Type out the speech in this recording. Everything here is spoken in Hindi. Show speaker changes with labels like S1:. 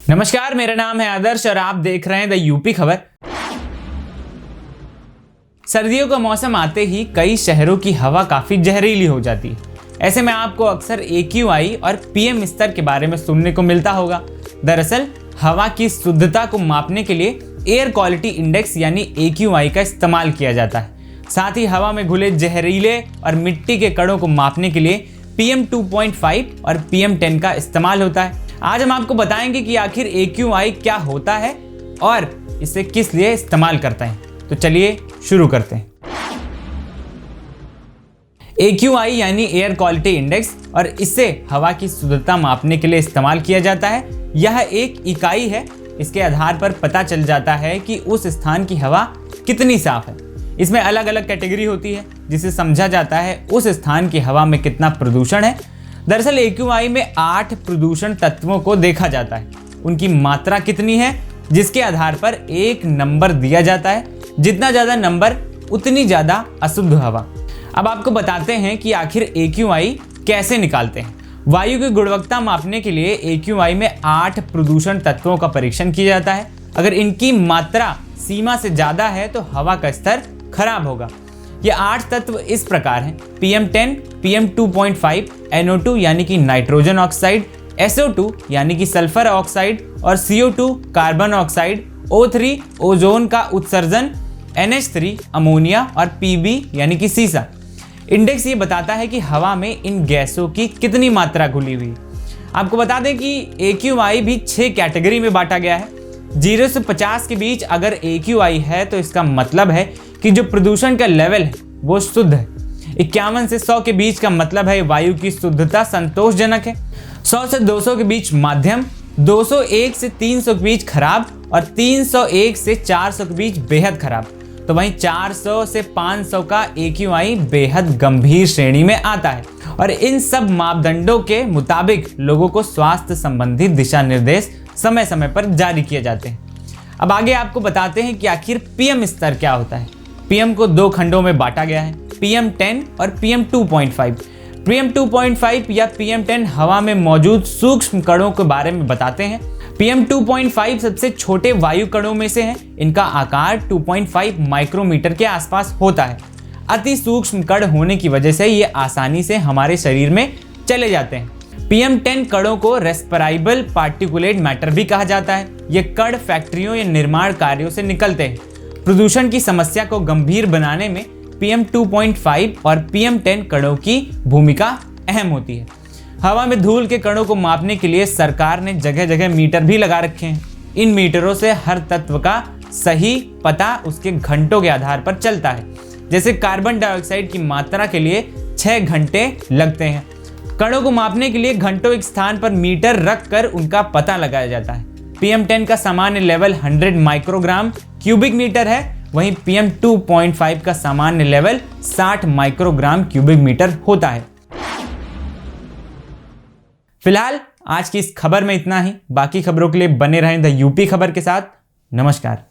S1: नमस्कार, मेरा नाम है आदर्श और आप देख रहे हैं द यूपी खबर। सर्दियों का मौसम आते ही कई शहरों की हवा काफी जहरीली हो जाती है। ऐसे में आपको अक्सर AQI और PM स्तर के बारे में सुनने को मिलता होगा। दरअसल हवा की शुद्धता को मापने के लिए एयर क्वालिटी इंडेक्स यानी AQI का इस्तेमाल किया जाता है। साथ ही हवा में घुले जहरीले और मिट्टी के कणों को मापने के लिए PM 2.5 और PM 10 का इस्तेमाल होता है। आज हम आपको बताएंगे कि आखिर AQI क्या होता है और इसे किस लिए इस्तेमाल करते हैं। तो चलिए शुरू करते हैं। AQI यानी एयर क्वालिटी इंडेक्स और इसे हवा की शुद्धता मापने के लिए इस्तेमाल किया जाता है। यह एक इकाई है। इसके आधार पर पता चल जाता है कि उस स्थान की हवा कितनी साफ है। इसमें अलग अलग कैटेगरी होती है जिसे समझा जाता है उस स्थान की हवा में कितना प्रदूषण है। दरअसल AQI में 8 प्रदूषण तत्वों को देखा जाता है। उनकी मात्रा कितनी है जिसके आधार पर एक नंबर दिया जाता है। जितना ज़्यादा नंबर उतनी ज़्यादा अशुद्ध हवा। अब आपको बताते हैं कि आखिर AQI कैसे निकालते हैं। वायु की गुणवत्ता मापने के लिए AQI में 8 प्रदूषण तत्वों का परीक्षण किया जाता है। अगर इनकी मात्रा सीमा से ज़्यादा है तो हवा का स्तर खराब होगा। ये 8 तत्व इस प्रकार हैं: PM 10, PM 2.5, NO2 यानी कि नाइट्रोजन ऑक्साइड, SO2 यानी कि सल्फर ऑक्साइड और CO2 carbon oxide, O3 ozone का उत्सर्जन, NH3 अमोनिया और PB यानी कि सीसा। इंडेक्स ये बताता है कि हवा में इन गैसों की कितनी मात्रा घुली हुई। आपको बता दें कि AQI भी 6 कैटेगरी में बांटा गया है। 0 से 50 के बीच अगर AQI है तो इसका मतलब है कि जो प्रदूषण का लेवल है वो शुद्ध है। 51 से 100 के बीच का मतलब है वायु की शुद्धता संतोषजनक है। 100 से 200 के बीच माध्यम, 201 से 300 के बीच खराब और 301 से 400 के बीच बेहद खराब। तो वहीं 400 से 500 का AQI बेहद गंभीर श्रेणी में आता है। और इन सब मापदंडों के मुताबिक लोगों को स्वास्थ्य संबंधी दिशा निर्देश समय समय पर जारी किए जाते हैं। अब आगे आपको बताते हैं कि आखिर PM स्तर क्या होता है। PM को 2 खंडों में बांटा गया है, PM 10 और PM 2.5। PM 2.5 या PM 10 हवा में मौजूद सूक्ष्म कणों के बारे में बताते हैं। PM 2.5 सबसे छोटे वायु कणों में से है। इनका आकार 2.5 माइक्रोमीटर के आसपास होता है। अति सूक्ष्म कण होने की वजह से ये आसानी से हमारे शरीर में चले जाते हैं। PM 10 कणों को रेस्पिरेबल पार्टिकुलेट मैटर भी कहा जाता है। ये कण फैक्ट्रियों या निर्माण कार्यों से निकलते हैं। प्रदूषण की समस्या को गंभीर बनाने में PM 2.5 और PM 10 कणों की भूमिका अहम होती है। हवा में धूल के कणों को मापने के लिए सरकार ने जगह जगह मीटर भी लगा रखे हैं। इन मीटरों से हर तत्व का सही पता उसके घंटों के आधार पर चलता है। जैसे कार्बन डाइऑक्साइड की मात्रा के लिए 6 घंटे लगते हैं। कणों को मापने के लिए घंटों एक स्थान पर मीटर रख कर उनका पता लगाया जाता है। PM 10 का सामान्य लेवल 100 माइक्रोग्राम क्यूबिक मीटर है। वहीं PM 2.5 का सामान्य लेवल 60 माइक्रोग्राम क्यूबिक मीटर होता है। फिलहाल आज की इस खबर में इतना ही। बाकी खबरों के लिए बने रहें द यूपी खबर के साथ। नमस्कार।